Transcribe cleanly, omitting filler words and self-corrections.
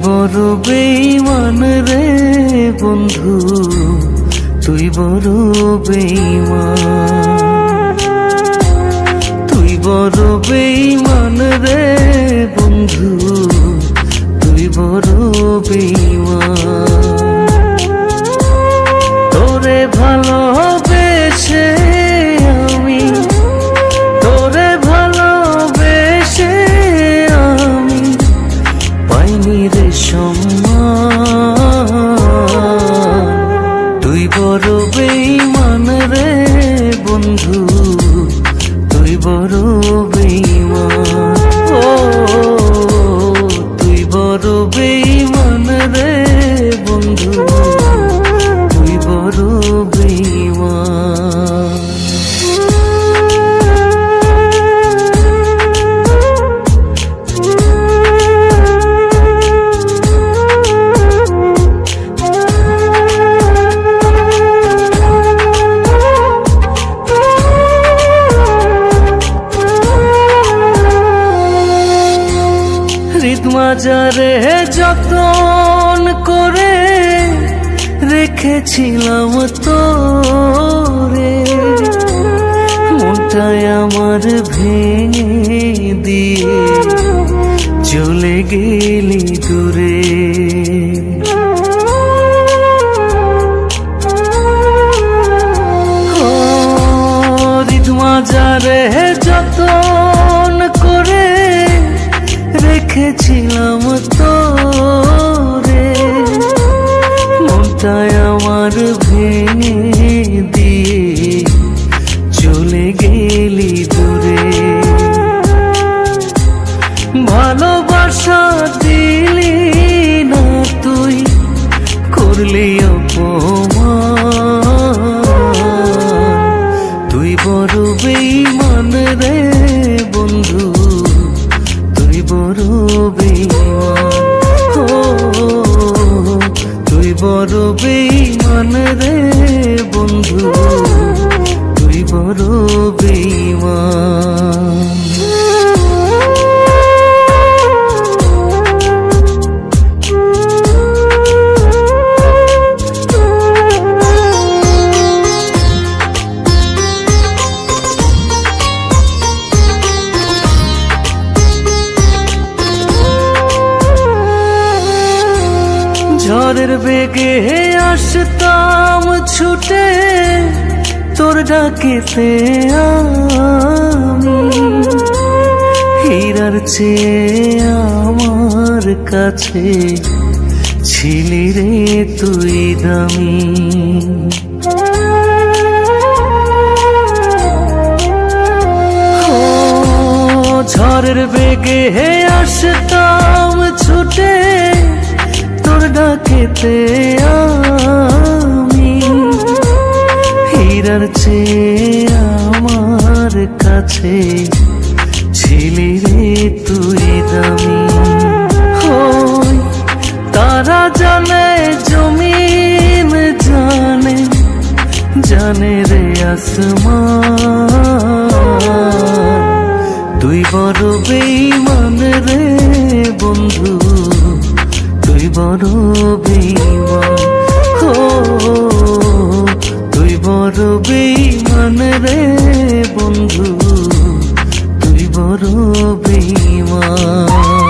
বড় বেঈমান রে বন্ধু, তুই বড় বেঈমান। তুই বড় বেঈমান রে বন্ধু, তুই বড় বেঈমান। তোরে ভালোবেসে আমি, তোরে ভালোবেসে আমি পাইনি রে সম্মান। তুই বড় বেঈমান রে বন্ধু, তুই বড় বেঈমান। ও তুই বড় বেঈমান রে বন্ধু, তুই বড় বেঈমান। মাজারে যতন করে রেখেছিলাম তোরে, মনটায় আমার ভেঙে দিয়ে চলে গেলি দূরে। মাজারে যতন করে রেখেছিলাম তোরে, মনটায় আমার ভেঙে দিয়ে চলে গেলি দূরে। ভালোবাসা দিলি না তুই, করলি অপমান। তুই বড় বেঈমান রে বন্ধু, তুই বড় বেঈমান। ও তুই বড় বেঈমান রে বন্ধু, তুই বড় বেঈমান। ঝড়ের বেগে আসতাম ছুটে তোর ডাকেতে আমি, হীরার চেয়ে আমার কাছে ছিলি রে তুই দামি। ঝড়ের বেগে আসতাম ছুটে তোর ডাকেতে আমি, হীরার চেয়ে আমার কাছে ছিলি রে তুই দামি। হই তারা জানে জমিন জানে, জানে রে আসমান। তুই বড় বেঈমান রে বন্ধু, তুই বড় বেঈমান। ও তুই বড় বেঈমান রে বন্ধু, তুই বড় বেঈমান।